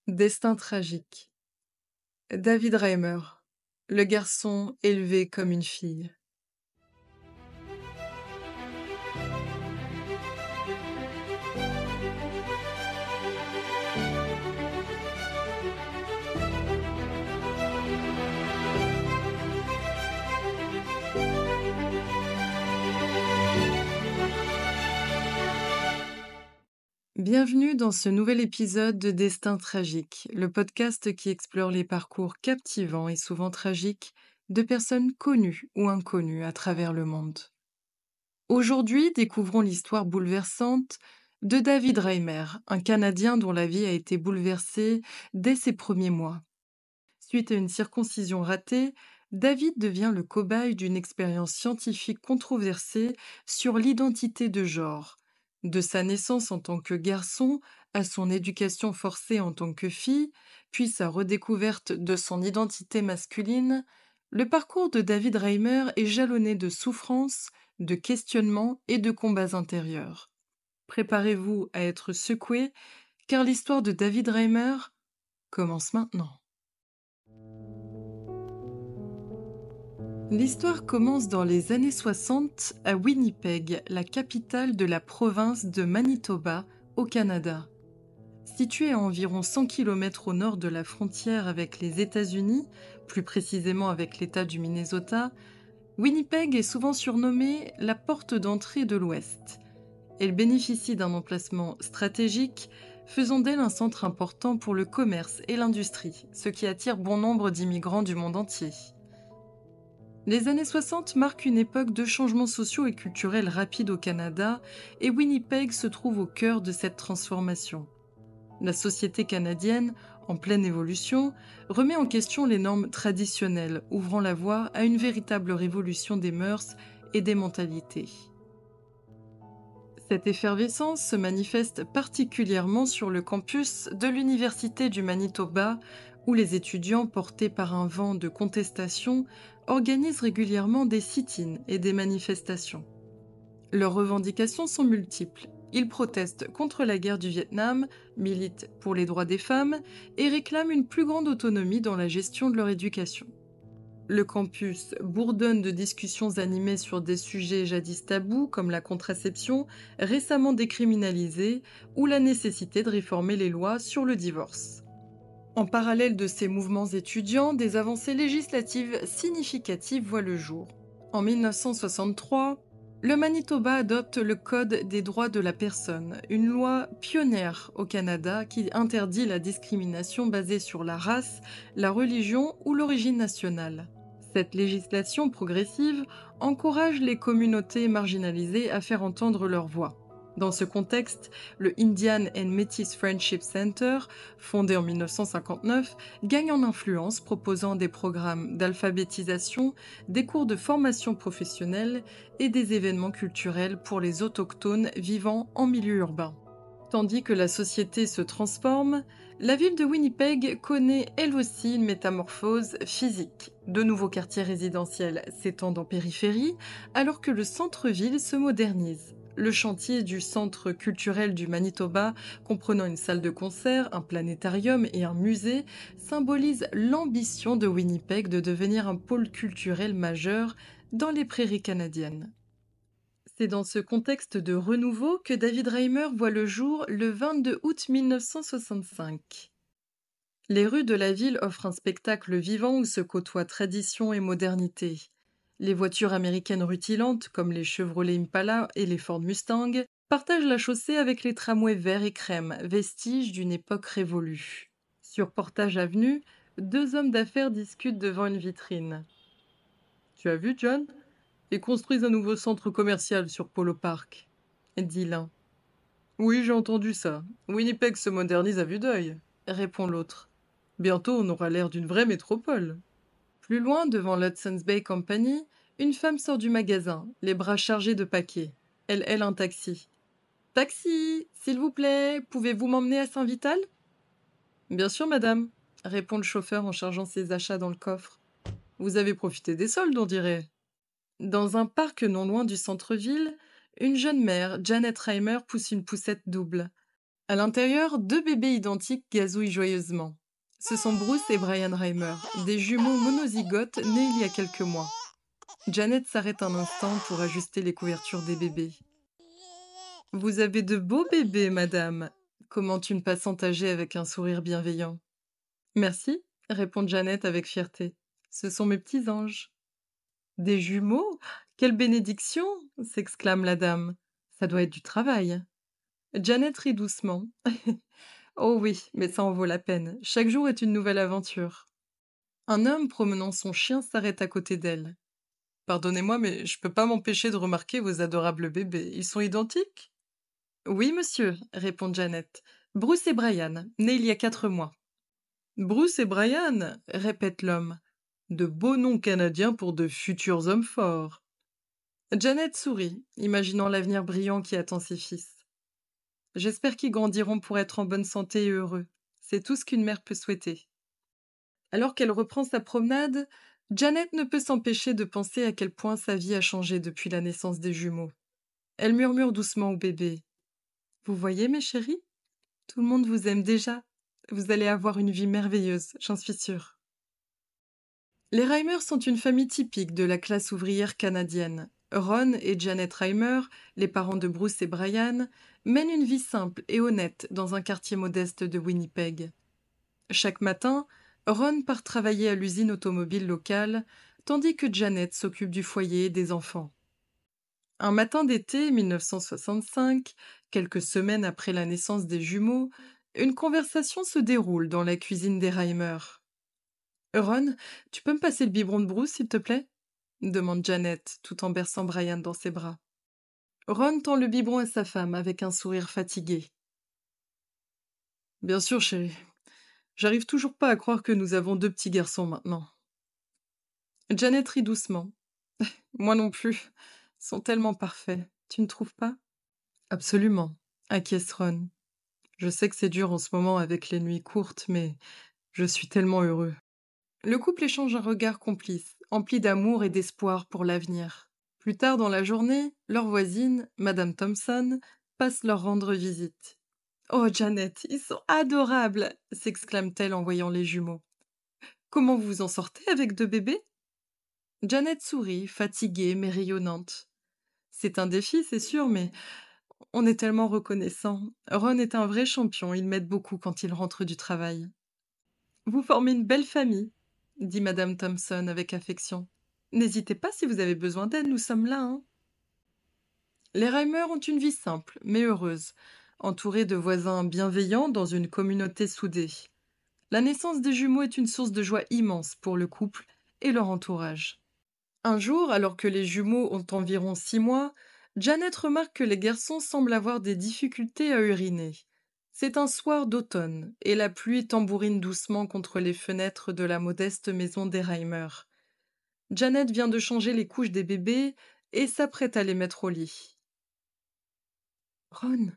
Destin tragique. David Reimer, le garçon élevé comme une fille. Bienvenue dans ce nouvel épisode de Destin tragique, le podcast qui explore les parcours captivants et souvent tragiques de personnes connues ou inconnues à travers le monde. Aujourd'hui, découvrons l'histoire bouleversante de David Reimer, un Canadien dont la vie a été bouleversée dès ses premiers mois. Suite à une circoncision ratée, David devient le cobaye d'une expérience scientifique controversée sur l'identité de genre. De sa naissance en tant que garçon à son éducation forcée en tant que fille, puis sa redécouverte de son identité masculine, le parcours de David Reimer est jalonné de souffrances, de questionnements et de combats intérieurs. Préparez-vous à être secoués, car l'histoire de David Reimer commence maintenant. L'histoire commence dans les années 60 à Winnipeg, la capitale de la province de Manitoba, au Canada. Située à environ 100 km au nord de la frontière avec les États-Unis, plus précisément avec l'État du Minnesota, Winnipeg est souvent surnommée la porte d'entrée de l'Ouest. Elle bénéficie d'un emplacement stratégique, faisant d'elle un centre important pour le commerce et l'industrie, ce qui attire bon nombre d'immigrants du monde entier. Les années 60 marquent une époque de changements sociaux et culturels rapides au Canada, et Winnipeg se trouve au cœur de cette transformation. La société canadienne, en pleine évolution, remet en question les normes traditionnelles, ouvrant la voie à une véritable révolution des mœurs et des mentalités. Cette effervescence se manifeste particulièrement sur le campus de l'Université du Manitoba, où les étudiants, portés par un vent de contestation, organisent régulièrement des sit-ins et des manifestations. Leurs revendications sont multiples. Ils protestent contre la guerre du Vietnam, militent pour les droits des femmes et réclament une plus grande autonomie dans la gestion de leur éducation. Le campus bourdonne de discussions animées sur des sujets jadis tabous comme la contraception, récemment décriminalisée, ou la nécessité de réformer les lois sur le divorce. En parallèle de ces mouvements étudiants, des avancées législatives significatives voient le jour. En 1963, le Manitoba adopte le Code des droits de la personne, une loi pionnière au Canada qui interdit la discrimination basée sur la race, la religion ou l'origine nationale. Cette législation progressive encourage les communautés marginalisées à faire entendre leur voix. Dans ce contexte, le Indian and Métis Friendship Center, fondé en 1959, gagne en influence, proposant des programmes d'alphabétisation, des cours de formation professionnelle et des événements culturels pour les autochtones vivant en milieu urbain. Tandis que la société se transforme, la ville de Winnipeg connaît elle aussi une métamorphose physique. De nouveaux quartiers résidentiels s'étendent en périphérie, alors que le centre-ville se modernise. Le chantier du Centre culturel du Manitoba, comprenant une salle de concert, un planétarium et un musée, symbolise l'ambition de Winnipeg de devenir un pôle culturel majeur dans les prairies canadiennes. C'est dans ce contexte de renouveau que David Reimer voit le jour le 22 août 1965. Les rues de la ville offrent un spectacle vivant où se côtoient tradition et modernité. Les voitures américaines rutilantes, comme les Chevrolet Impala et les Ford Mustang, partagent la chaussée avec les tramways verts et crème, vestiges d'une époque révolue. Sur Portage Avenue, deux hommes d'affaires discutent devant une vitrine. « Tu as vu, John ? Ils construisent un nouveau centre commercial sur Polo Park, » dit l'un. « Oui, j'ai entendu ça. Winnipeg se modernise à vue d'œil, » répond l'autre. « Bientôt, on aura l'air d'une vraie métropole. » Plus loin, devant l'Hudson's Bay Company, une femme sort du magasin, les bras chargés de paquets. Elle aile un taxi. « Taxi, s'il vous plaît, pouvez-vous m'emmener à Saint-Vital ?»« Bien sûr, madame, » répond le chauffeur en chargeant ses achats dans le coffre. « Vous avez profité des soldes, on dirait. » Dans un parc non loin du centre-ville, une jeune mère, Janet Reimer, pousse une poussette double. À l'intérieur, deux bébés identiques gazouillent joyeusement. Ce sont Bruce et Brian Reimer, des jumeaux monozygotes nés il y a quelques mois. Janet s'arrête un instant pour ajuster les couvertures des bébés. Vous avez de beaux bébés, madame, commente une passante âgée avec un sourire bienveillant. Merci, répond Janet avec fierté. Ce sont mes petits anges. Des jumeaux? Quelle bénédiction! S'exclame la dame. Ça doit être du travail. Janet rit doucement. Oh oui, mais ça en vaut la peine. Chaque jour est une nouvelle aventure. Un homme promenant son chien s'arrête à côté d'elle. Pardonnez-moi, mais je peux pas m'empêcher de remarquer vos adorables bébés. Ils sont identiques? Oui, monsieur, répond Janet. Bruce et Brian, nés il y a 4 mois. Bruce et Brian, répète l'homme. De beaux noms canadiens pour de futurs hommes forts. Janet sourit, imaginant l'avenir brillant qui attend ses fils. J'espère qu'ils grandiront pour être en bonne santé et heureux. C'est tout ce qu'une mère peut souhaiter. Alors qu'elle reprend sa promenade, Janet ne peut s'empêcher de penser à quel point sa vie a changé depuis la naissance des jumeaux. Elle murmure doucement au bébé. Vous voyez, mes chéris? Tout le monde vous aime déjà. Vous allez avoir une vie merveilleuse, j'en suis sûre. Les Reimer sont une famille typique de la classe ouvrière canadienne. Ron et Janet Reimer, les parents de Bruce et Brian, mènent une vie simple et honnête dans un quartier modeste de Winnipeg. Chaque matin, Ron part travailler à l'usine automobile locale, tandis que Janet s'occupe du foyer et des enfants. Un matin d'été 1965, quelques semaines après la naissance des jumeaux, une conversation se déroule dans la cuisine des Reimer. Ron, tu peux me passer le biberon de Bruce, s'il te plaît? Demande Janet, tout en berçant Brian dans ses bras. Ron tend le biberon à sa femme avec un sourire fatigué. Bien sûr, chérie. J'arrive toujours pas à croire que nous avons deux petits garçons maintenant. Janet rit doucement. Moi non plus. Ils sont tellement parfaits. Tu ne trouves pas? Absolument, acquiesce Ron. Je sais que c'est dur en ce moment avec les nuits courtes, mais je suis tellement heureux. Le couple échange un regard complice, empli d'amour et d'espoir pour l'avenir. Plus tard dans la journée, leur voisine, Madame Thompson, passe leur rendre visite. Oh, Janet, ils sont adorables! S'exclame-t-elle en voyant les jumeaux. Comment vous vous en sortez avec deux bébés? Janet sourit, fatiguée mais rayonnante. C'est un défi, c'est sûr, mais on est tellement reconnaissants. Ron est un vrai champion, il m'aide beaucoup quand il rentre du travail. Vous formez une belle famille, dit Madame Thompson avec affection. N'hésitez pas si vous avez besoin d'aide, nous sommes là, hein. Les Reimer ont une vie simple, mais heureuse, entourés de voisins bienveillants dans une communauté soudée. La naissance des jumeaux est une source de joie immense pour le couple et leur entourage. Un jour, alors que les jumeaux ont environ 6 mois, Janet remarque que les garçons semblent avoir des difficultés à uriner. C'est un soir d'automne, et la pluie tambourine doucement contre les fenêtres de la modeste maison des Reimer. Janet vient de changer les couches des bébés et s'apprête à les mettre au lit. Ron,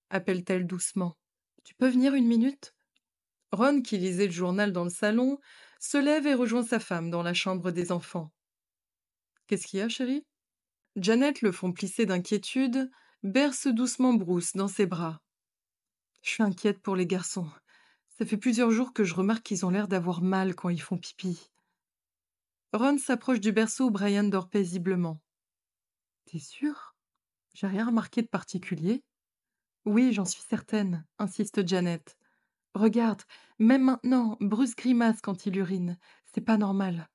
appelle-t-elle doucement, tu peux venir une minute? Ron, qui lisait le journal dans le salon, se lève et rejoint sa femme dans la chambre des enfants. Qu'est-ce qu'il y a, chérie? Janet, le front plissé d'inquiétude, berce doucement Bruce dans ses bras. Je suis inquiète pour les garçons. Ça fait plusieurs jours que je remarque qu'ils ont l'air d'avoir mal quand ils font pipi. Ron s'approche du berceau où Brian dort paisiblement. T'es sûre? J'ai rien remarqué de particulier. Oui, j'en suis certaine, insiste Janet. Regarde, même maintenant, Bruce grimace quand il urine. C'est pas normal.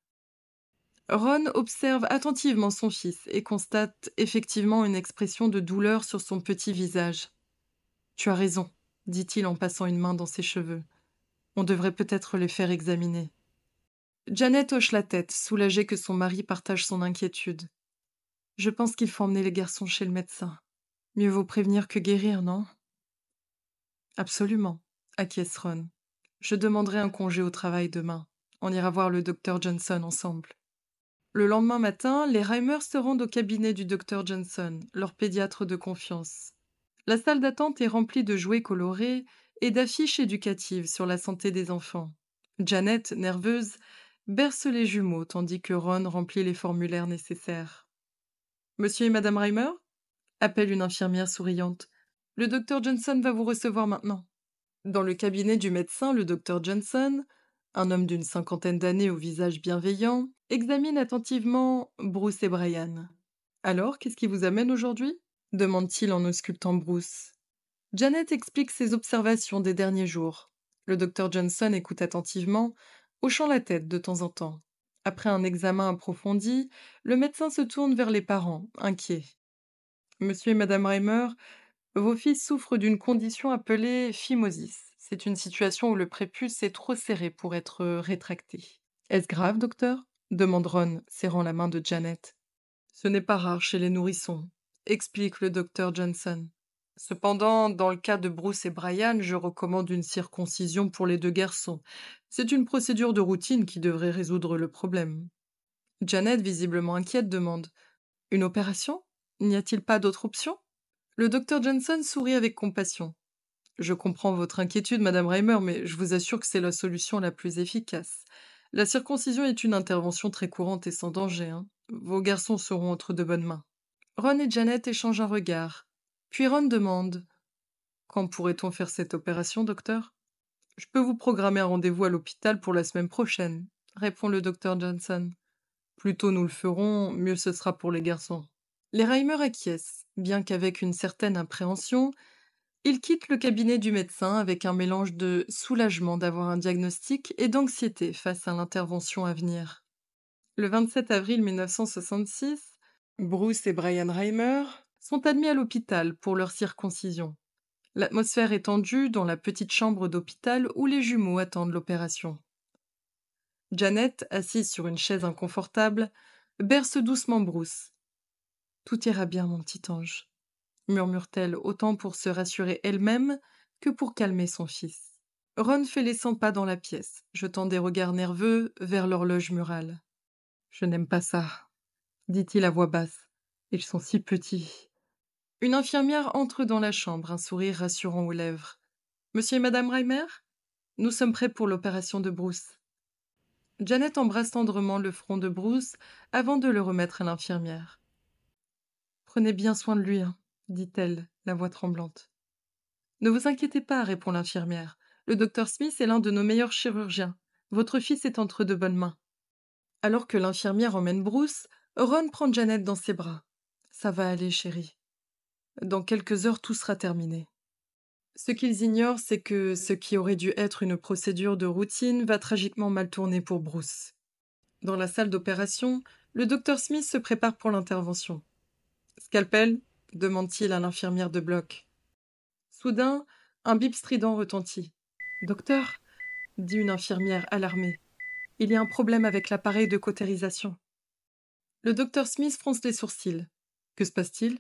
Ron observe attentivement son fils et constate effectivement une expression de douleur sur son petit visage. Tu as raison, dit-il en passant une main dans ses cheveux. On devrait peut-être les faire examiner. Janet hoche la tête, soulagée que son mari partage son inquiétude. Je pense qu'il faut emmener les garçons chez le médecin. Mieux vaut prévenir que guérir, non? Absolument, acquiesce Ron. Je demanderai un congé au travail demain. On ira voir le docteur Johnson ensemble. Le lendemain matin, les Reimer se rendent au cabinet du docteur Johnson, leur pédiatre de confiance. La salle d'attente est remplie de jouets colorés et d'affiches éducatives sur la santé des enfants. Janet, nerveuse, berce les jumeaux tandis que Ron remplit les formulaires nécessaires. Monsieur et Madame Reimer? Appelle une infirmière souriante. Le docteur Johnson va vous recevoir maintenant. Dans le cabinet du médecin, le docteur Johnson, un homme d'une cinquantaine d'années au visage bienveillant, examine attentivement Bruce et Brian. Alors, qu'est-ce qui vous amène aujourd'hui demande-t-il en auscultant Bruce. Janet explique ses observations des derniers jours. Le docteur Johnson écoute attentivement, hochant la tête de temps en temps. Après un examen approfondi, le médecin se tourne vers les parents, inquiets. Monsieur et Madame Reimer, vos fils souffrent d'une condition appelée phimosis. C'est une situation où le prépuce est trop serré pour être rétracté. Est-ce grave, docteur demande Ron, serrant la main de Janet. Ce n'est pas rare chez les nourrissons, explique le docteur Johnson. Cependant, dans le cas de Bruce et Brian, je recommande une circoncision pour les deux garçons. C'est une procédure de routine qui devrait résoudre le problème. Janet, visiblement inquiète, demande une opération? N'y a-t-il pas d'autre option? Le docteur Johnson sourit avec compassion. Je comprends votre inquiétude, Madame Reimer, mais je vous assure que c'est la solution la plus efficace. La circoncision est une intervention très courante et sans danger, hein. Vos garçons seront entre de bonnes mains. Ron et Janet échangent un regard. Puis Ron demande quand pourrait-on faire cette opération, docteur? Je peux vous programmer un rendez-vous à l'hôpital pour la semaine prochaine, répond le docteur Johnson. Plus tôt nous le ferons, mieux ce sera pour les garçons. Les Reimer acquiescent, bien qu'avec une certaine appréhension. Ils quittent le cabinet du médecin avec un mélange de soulagement d'avoir un diagnostic et d'anxiété face à l'intervention à venir. Le 27 avril 1966, Bruce et Brian Reimer sont admis à l'hôpital pour leur circoncision. L'atmosphère est tendue dans la petite chambre d'hôpital où les jumeaux attendent l'opération. Janet, assise sur une chaise inconfortable, berce doucement Bruce. « Tout ira bien, mon petit ange », murmure-t-elle autant pour se rassurer elle-même que pour calmer son fils. Ron fait les 100 pas dans la pièce, jetant des regards nerveux vers l'horloge murale. « Je n'aime pas ça, dit-il à voix basse. Ils sont si petits. » Une infirmière entre dans la chambre, un sourire rassurant aux lèvres. « Monsieur et Madame Reimer, nous sommes prêts pour l'opération de Bruce. » Janet embrasse tendrement le front de Bruce avant de le remettre à l'infirmière. « Prenez bien soin de lui, hein, dit-elle, la voix tremblante. « Ne vous inquiétez pas, répond l'infirmière. Le docteur Smith est l'un de nos meilleurs chirurgiens. Votre fils est entre de bonnes mains. » Alors que l'infirmière emmène Bruce, Ron prend Janet dans ses bras. « Ça va aller, chérie. Dans quelques heures, tout sera terminé. » Ce qu'ils ignorent, c'est que ce qui aurait dû être une procédure de routine va tragiquement mal tourner pour Bruce. Dans la salle d'opération, le docteur Smith se prépare pour l'intervention. « Scalpel » demande-t-il à l'infirmière de bloc. Soudain, un bip strident retentit. « Docteur » dit une infirmière alarmée. « Il y a un problème avec l'appareil de cautérisation. » Le docteur Smith fronce les sourcils. « Que se passe-t-il » ?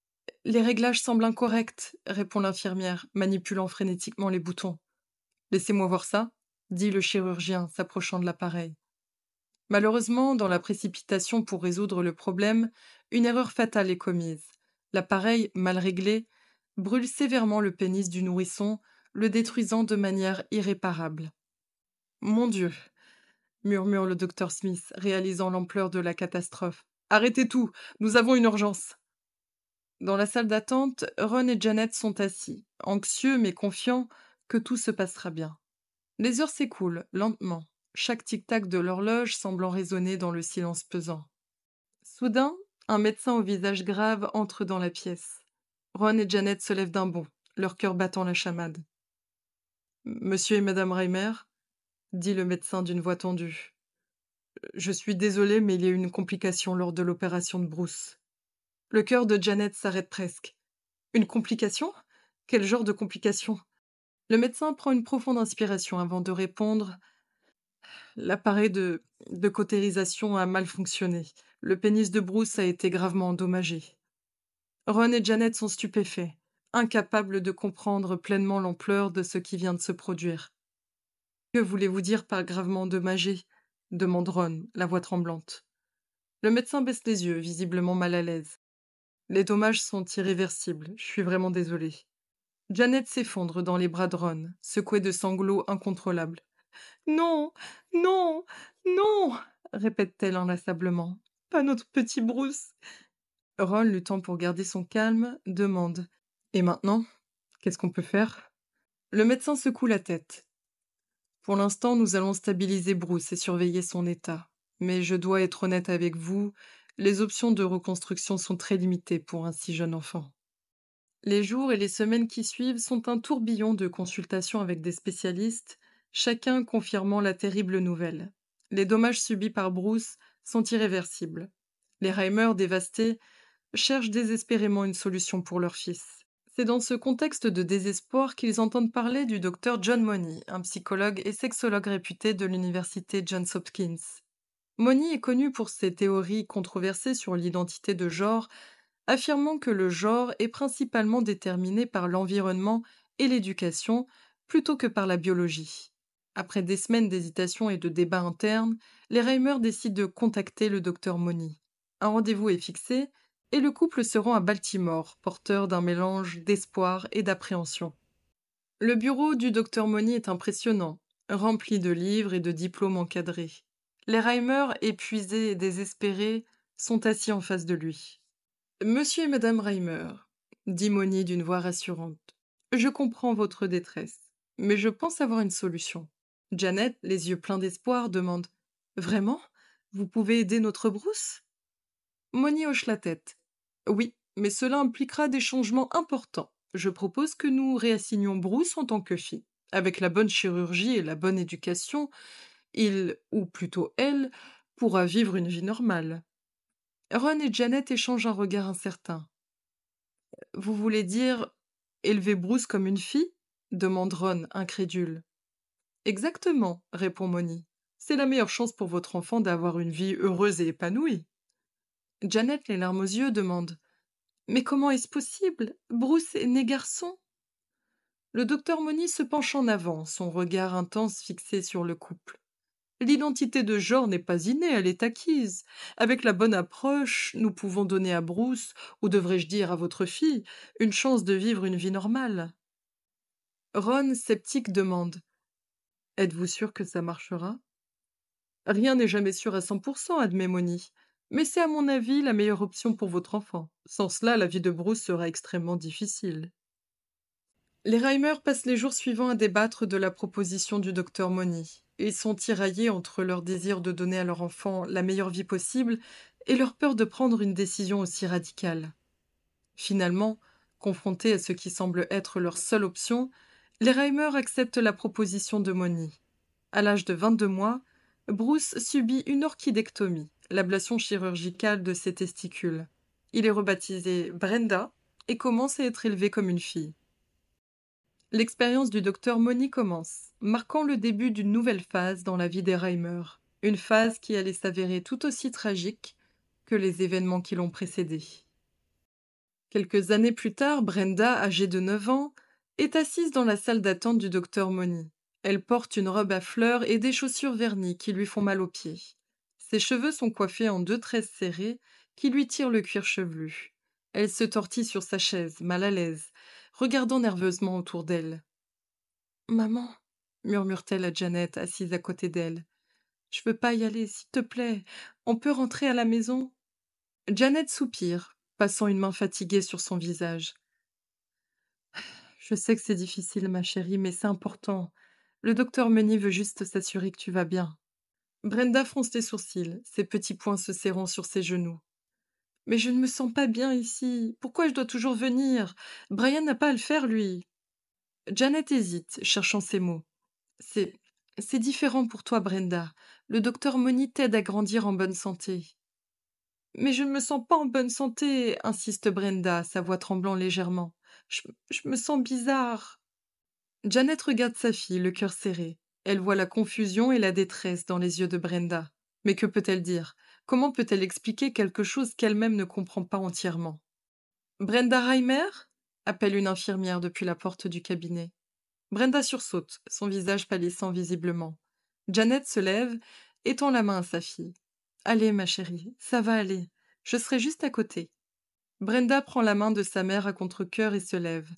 « Les réglages semblent incorrects, répond l'infirmière, manipulant frénétiquement les boutons. « Laissez-moi voir ça, dit le chirurgien, s'approchant de l'appareil. Malheureusement, dans la précipitation pour résoudre le problème, une erreur fatale est commise. L'appareil, mal réglé, brûle sévèrement le pénis du nourrisson, le détruisant de manière irréparable. « Mon Dieu !» murmure le docteur Smith, réalisant l'ampleur de la catastrophe. « Arrêtez tout, nous avons une urgence !» Dans la salle d'attente, Ron et Janet sont assis, anxieux mais confiants que tout se passera bien. Les heures s'écoulent, lentement, chaque tic-tac de l'horloge semblant résonner dans le silence pesant. Soudain, un médecin au visage grave entre dans la pièce. Ron et Janet se lèvent d'un bond, leur cœur battant la chamade. « Monsieur et Madame Reimer » dit le médecin d'une voix tendue. « Je suis désolé, mais il y a eu une complication lors de l'opération de Bruce. » Le cœur de Janet s'arrête presque. « Une complication ? Quel genre de complication ?» Le médecin prend une profonde inspiration avant de répondre. « L'appareil de cautérisation a mal fonctionné. Le pénis de Bruce a été gravement endommagé. » Ron et Janet sont stupéfaits, incapables de comprendre pleinement l'ampleur de ce qui vient de se produire. « Que voulez-vous dire par gravement endommagé ?» demande Ron, la voix tremblante. Le médecin baisse les yeux, visiblement mal à l'aise. « Les dommages sont irréversibles, je suis vraiment désolée. » Janet s'effondre dans les bras de Ron, secouée de sanglots incontrôlables. « Non, non, non !» répète-t-elle inlassablement. « Pas notre petit Bruce !» Ron, luttant pour garder son calme, demande. « Et maintenant ?» Qu'est-ce qu'on peut faire? Le médecin secoue la tête. Pour l'instant, nous allons stabiliser Bruce et surveiller son état. Mais je dois être honnête avec vous, les options de reconstruction sont très limitées pour un si jeune enfant. Les jours et les semaines qui suivent sont un tourbillon de consultations avec des spécialistes, chacun confirmant la terrible nouvelle. Les dommages subis par Bruce sont irréversibles. Les Reimer, dévastés, cherchent désespérément une solution pour leur fils. C'est dans ce contexte de désespoir qu'ils entendent parler du docteur John Money, un psychologue et sexologue réputé de l'université Johns Hopkins. Money est connu pour ses théories controversées sur l'identité de genre, affirmant que le genre est principalement déterminé par l'environnement et l'éducation plutôt que par la biologie. Après des semaines d'hésitation et de débats internes, les Reimer décident de contacter le docteur Money. Un rendez-vous est fixé et le couple se rend à Baltimore, porteur d'un mélange d'espoir et d'appréhension. Le bureau du docteur Money est impressionnant, rempli de livres et de diplômes encadrés. Les Reimer, épuisés et désespérés, sont assis en face de lui. Monsieur et Madame Reimer, dit Money d'une voix rassurante, je comprends votre détresse, mais je pense avoir une solution. Janet, les yeux pleins d'espoir, demande vraiment? Vous pouvez aider notre Bruce? Money hoche la tête. Oui, mais cela impliquera des changements importants. Je propose que nous réassignions Bruce en tant que fille. Avec la bonne chirurgie et la bonne éducation, il, ou plutôt elle, pourra vivre une vie normale. Ron et Janet échangent un regard incertain. Vous voulez dire élever Bruce comme une fille? Demande Ron, incrédule. Exactement, répond Money. C'est la meilleure chance pour votre enfant d'avoir une vie heureuse et épanouie. Janet, les larmes aux yeux, demande mais comment est-ce possible? Bruce est né garçon? Le docteur Money se penche en avant, son regard intense fixé sur le couple. L'identité de genre n'est pas innée, elle est acquise. Avec la bonne approche, nous pouvons donner à Bruce, ou devrais-je dire à votre fille, une chance de vivre une vie normale. Ron, sceptique, demande êtes-vous sûr que ça marchera? Rien n'est jamais sûr à 100%, admet Money. Mais c'est à mon avis la meilleure option pour votre enfant. Sans cela, la vie de Bruce sera extrêmement difficile. Les Reimer passent les jours suivants à débattre de la proposition du docteur Money. Ils sont tiraillés entre leur désir de donner à leur enfant la meilleure vie possible et leur peur de prendre une décision aussi radicale. Finalement, confrontés à ce qui semble être leur seule option, les Reimer acceptent la proposition de Money. À l'âge de 22 mois, Bruce subit une orchidectomie, l'ablation chirurgicale de ses testicules. Il est rebaptisé Brenda et commence à être élevé comme une fille. L'expérience du docteur Money commence, marquant le début d'une nouvelle phase dans la vie des Reimer, une phase qui allait s'avérer tout aussi tragique que les événements qui l'ont précédée. Quelques années plus tard, Brenda, âgée de 9 ans, est assise dans la salle d'attente du docteur Money. Elle porte une robe à fleurs et des chaussures vernies qui lui font mal aux pieds. Ses cheveux sont coiffés en deux tresses serrées qui lui tirent le cuir chevelu. Elle se tortille sur sa chaise, mal à l'aise, regardant nerveusement autour d'elle. Maman, murmure-t-elle à Janet, assise à côté d'elle. Je veux pas y aller, s'il te plaît. On peut rentrer à la maison? Janet soupire, passant une main fatiguée sur son visage. Je sais que c'est difficile, ma chérie, mais c'est important. Le docteur Meunier veut juste s'assurer que tu vas bien. Brenda fronce les sourcils, ses petits poings se serrant sur ses genoux. Mais je ne me sens pas bien ici. Pourquoi je dois toujours venir? Brian n'a pas à le faire, lui. Janet hésite, cherchant ses mots. C'est c'est différent pour toi, Brenda. Le docteur Money t'aide à grandir en bonne santé. Mais je ne me sens pas en bonne santé, insiste Brenda, sa voix tremblant légèrement. Je me sens bizarre. Janet regarde sa fille, le cœur serré. Elle voit la confusion et la détresse dans les yeux de Brenda. Mais que peut-elle dire? Comment peut-elle expliquer quelque chose qu'elle-même ne comprend pas entièrement? Brenda Reimer? Appelle une infirmière depuis la porte du cabinet. Brenda sursaute, son visage pâlissant visiblement. Janet se lève et tend la main à sa fille. Allez, ma chérie, ça va aller. Je serai juste à côté. Brenda prend la main de sa mère à contre-cœur et se lève.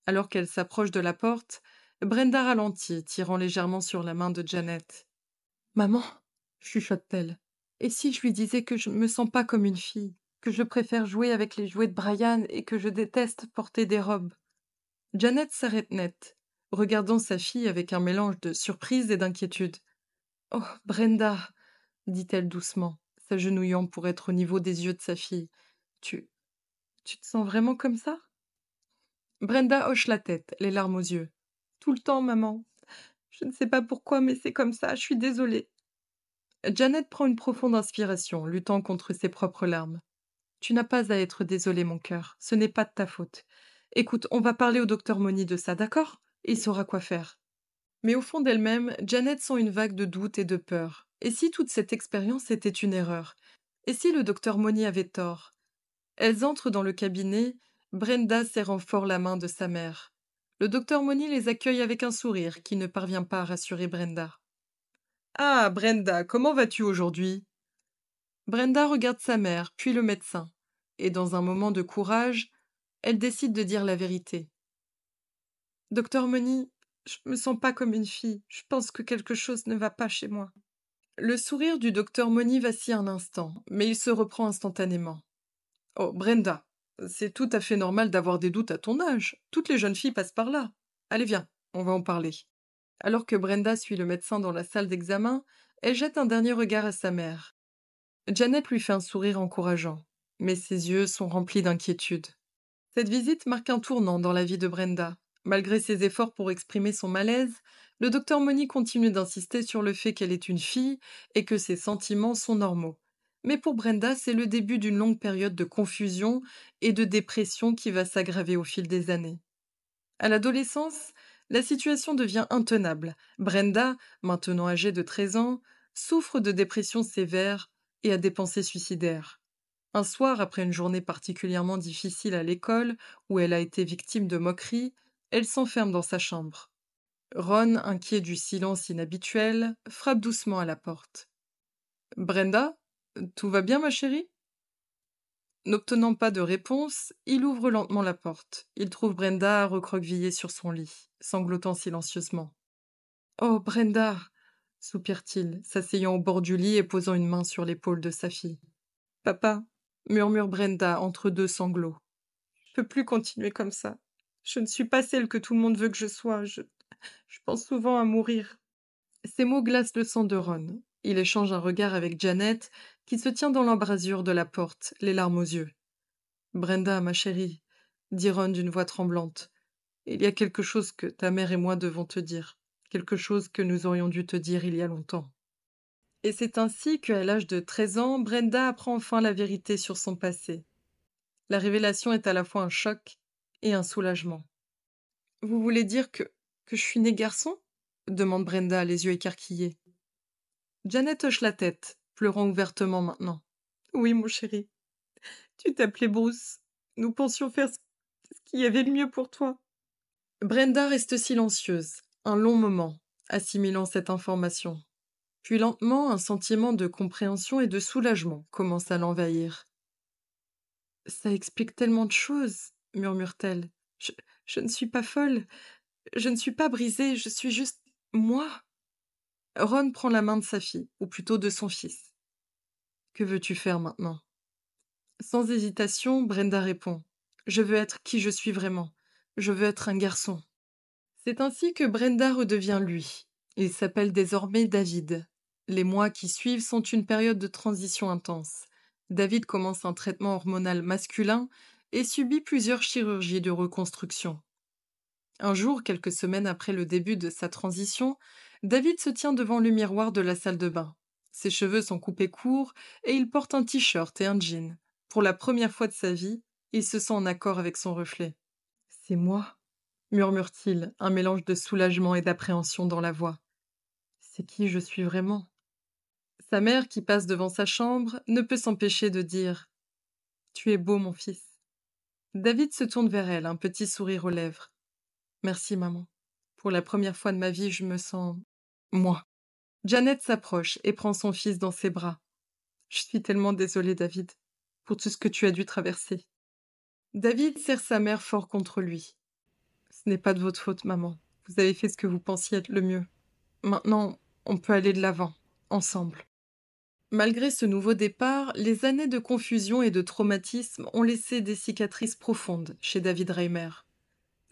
Alors qu'elle s'approche de la porte, Brenda ralentit, tirant légèrement sur la main de Janet. Maman, chuchote-t-elle, et si je lui disais que je ne me sens pas comme une fille, que je préfère jouer avec les jouets de Brian et que je déteste porter des robes? Janet s'arrête net, regardant sa fille avec un mélange de surprise et d'inquiétude. Oh, Brenda, dit-elle doucement, s'agenouillant pour être au niveau des yeux de sa fille. Tu, tu te sens vraiment comme ça? Brenda hoche la tête, les larmes aux yeux. Tout le temps, maman. Je ne sais pas pourquoi, mais c'est comme ça, je suis désolée. Janet prend une profonde inspiration, luttant contre ses propres larmes. Tu n'as pas à être désolée, mon cœur. Ce n'est pas de ta faute. Écoute, on va parler au docteur Moni de ça, d'accord? Il saura quoi faire. Mais au fond d'elle-même, Janet sent une vague de doute et de peur. Et si toute cette expérience était une erreur? Et si le docteur Moni avait tort? Elles entrent dans le cabinet, Brenda serrant fort la main de sa mère. Le docteur Moni les accueille avec un sourire qui ne parvient pas à rassurer Brenda. Ah, Brenda, comment vas-tu aujourd'hui? Brenda regarde sa mère, puis le médecin. Et dans un moment de courage, elle décide de dire la vérité. Docteur Moni, je me sens pas comme une fille. Je pense que quelque chose ne va pas chez moi. Le sourire du docteur Moni vacille un instant, mais il se reprend instantanément. Oh, Brenda, c'est tout à fait normal d'avoir des doutes à ton âge. Toutes les jeunes filles passent par là. Allez, viens, on va en parler. Alors que Brenda suit le médecin dans la salle d'examen, elle jette un dernier regard à sa mère. Janet lui fait un sourire encourageant, mais ses yeux sont remplis d'inquiétude. Cette visite marque un tournant dans la vie de Brenda. Malgré ses efforts pour exprimer son malaise, le docteur Moni continue d'insister sur le fait qu'elle est une fille et que ses sentiments sont normaux. Mais pour Brenda, c'est le début d'une longue période de confusion et de dépression qui va s'aggraver au fil des années. À l'adolescence, la situation devient intenable. Brenda, maintenant âgée de 13 ans, souffre de dépression sévère et a des pensées suicidaires. Un soir, après une journée particulièrement difficile à l'école, où elle a été victime de moqueries, elle s'enferme dans sa chambre. Ron, inquiet du silence inhabituel, frappe doucement à la porte. Brenda, tout va bien, ma chérie? N'obtenant pas de réponse, il ouvre lentement la porte. Il trouve Brenda recroquevillée sur son lit, sanglotant silencieusement. Oh, Brenda, soupire-t-il, s'asseyant au bord du lit et posant une main sur l'épaule de sa fille. Papa, murmure Brenda entre deux sanglots. Je peux plus continuer comme ça. Je ne suis pas celle que tout le monde veut que je sois. Je pense souvent à mourir. Ces mots glacent le sang de Ron. Il échange un regard avec Janet, qui se tient dans l'embrasure de la porte, les larmes aux yeux. Brenda, ma chérie, dit Ron d'une voix tremblante, il y a quelque chose que ta mère et moi devons te dire, quelque chose que nous aurions dû te dire il y a longtemps. Et c'est ainsi qu'à l'âge de 13 ans, Brenda apprend enfin la vérité sur son passé. La révélation est à la fois un choc et un soulagement. Vous voulez dire que je suis née garçon? Demande Brenda, les yeux écarquillés. Janet hoche la tête, pleurant ouvertement maintenant. Oui, mon chéri, tu t'appelais Bruce. Nous pensions faire ce qu'il y avait de mieux pour toi. Brenda reste silencieuse, un long moment, assimilant cette information. Puis lentement, un sentiment de compréhension et de soulagement commence à l'envahir. Ça explique tellement de choses, murmure-t-elle. Je ne suis pas folle, je ne suis pas brisée, je suis juste moi. Ron prend la main de sa fille, ou plutôt de son fils. Que veux-tu faire maintenant? Sans hésitation, Brenda répond. Je veux être qui je suis vraiment. Je veux être un garçon. C'est ainsi que Brenda redevient lui. Il s'appelle désormais David. Les mois qui suivent sont une période de transition intense. David commence un traitement hormonal masculin et subit plusieurs chirurgies de reconstruction. Un jour, quelques semaines après le début de sa transition, David se tient devant le miroir de la salle de bain. Ses cheveux sont coupés courts et il porte un t-shirt et un jean. Pour la première fois de sa vie, il se sent en accord avec son reflet. C'est moi, murmure-t-il, un mélange de soulagement et d'appréhension dans la voix. C'est qui je suis vraiment? Sa mère, qui passe devant sa chambre, ne peut s'empêcher de dire Tu es beau, mon fils. David se tourne vers elle, un petit sourire aux lèvres. Merci, maman. Pour la première fois de ma vie, je me sens moi. Janet s'approche et prend son fils dans ses bras. Je suis tellement désolée, David, pour tout ce que tu as dû traverser. David serre sa mère fort contre lui. Ce n'est pas de votre faute, maman. Vous avez fait ce que vous pensiez être le mieux. Maintenant, on peut aller de l'avant, ensemble. Malgré ce nouveau départ, les années de confusion et de traumatisme ont laissé des cicatrices profondes chez David Reimer.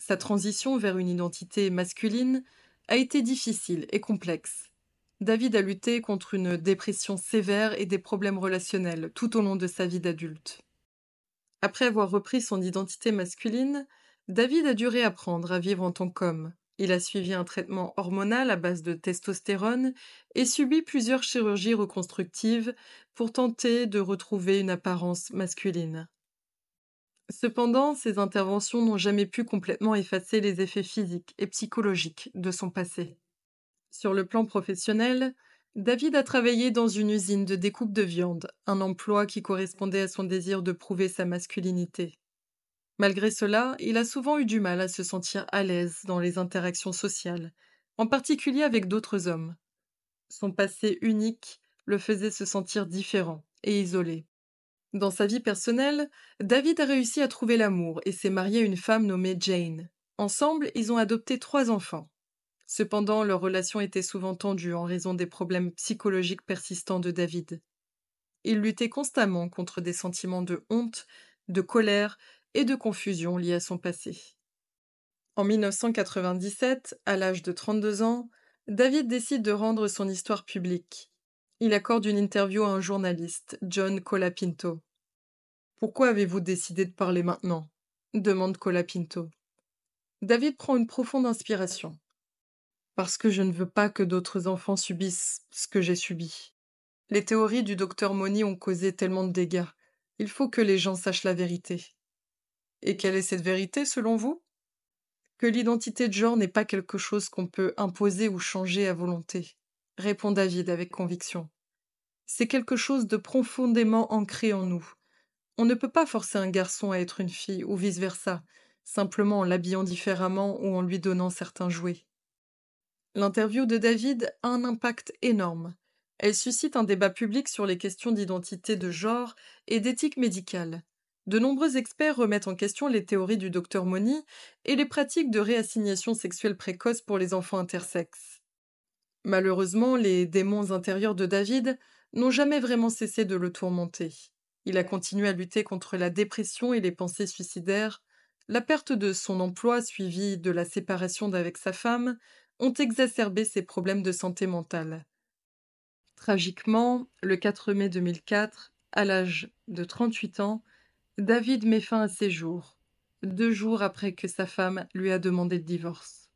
Sa transition vers une identité masculine a été difficile et complexe. David a lutté contre une dépression sévère et des problèmes relationnels tout au long de sa vie d'adulte. Après avoir repris son identité masculine, David a dû réapprendre à vivre en tant qu'homme. Il a suivi un traitement hormonal à base de testostérone et subi plusieurs chirurgies reconstructives pour tenter de retrouver une apparence masculine. Cependant, ces interventions n'ont jamais pu complètement effacer les effets physiques et psychologiques de son passé. Sur le plan professionnel, David a travaillé dans une usine de découpe de viande, un emploi qui correspondait à son désir de prouver sa masculinité. Malgré cela, il a souvent eu du mal à se sentir à l'aise dans les interactions sociales, en particulier avec d'autres hommes. Son passé unique le faisait se sentir différent et isolé. Dans sa vie personnelle, David a réussi à trouver l'amour et s'est marié à une femme nommée Jane. Ensemble, ils ont adopté 3 enfants. Cependant, leur relation était souvent tendue en raison des problèmes psychologiques persistants de David. Il luttait constamment contre des sentiments de honte, de colère et de confusion liés à son passé. En 1997, à l'âge de 32 ans, David décide de rendre son histoire publique. Il accorde une interview à un journaliste, John Colapinto. Pourquoi avez-vous décidé de parler maintenant demande Colapinto. David prend une profonde inspiration. Parce que je ne veux pas que d'autres enfants subissent ce que j'ai subi. Les théories du docteur Moni ont causé tellement de dégâts. Il faut que les gens sachent la vérité. Et quelle est cette vérité selon vous? Que l'identité de genre n'est pas quelque chose qu'on peut imposer ou changer à volonté, répond David avec conviction. C'est quelque chose de profondément ancré en nous. On ne peut pas forcer un garçon à être une fille ou vice-versa, simplement en l'habillant différemment ou en lui donnant certains jouets. L'interview de David a un impact énorme. Elle suscite un débat public sur les questions d'identité de genre et d'éthique médicale. De nombreux experts remettent en question les théories du docteur Moni et les pratiques de réassignation sexuelle précoce pour les enfants intersexes. Malheureusement, les démons intérieurs de David n'ont jamais vraiment cessé de le tourmenter. Il a continué à lutter contre la dépression et les pensées suicidaires. La perte de son emploi suivie de la séparation d'avec sa femme ont exacerbé ses problèmes de santé mentale. Tragiquement, le 4 mai 2004, à l'âge de 38 ans, David met fin à ses jours, 2 jours après que sa femme lui a demandé le divorce.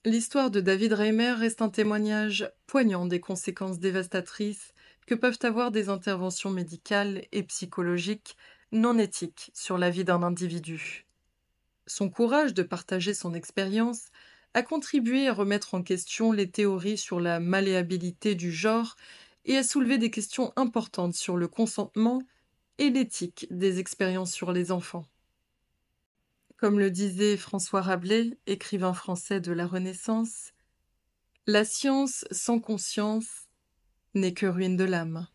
L'histoire de David Reimer reste un témoignage poignant des conséquences dévastatrices que peuvent avoir des interventions médicales et psychologiques non éthiques sur la vie d'un individu. Son courage de partager son expérience a contribué à remettre en question les théories sur la malléabilité du genre et à soulever des questions importantes sur le consentement et l'éthique des expériences sur les enfants. Comme le disait François Rabelais, écrivain français de la Renaissance, la science sans conscience n'est que ruine de l'âme.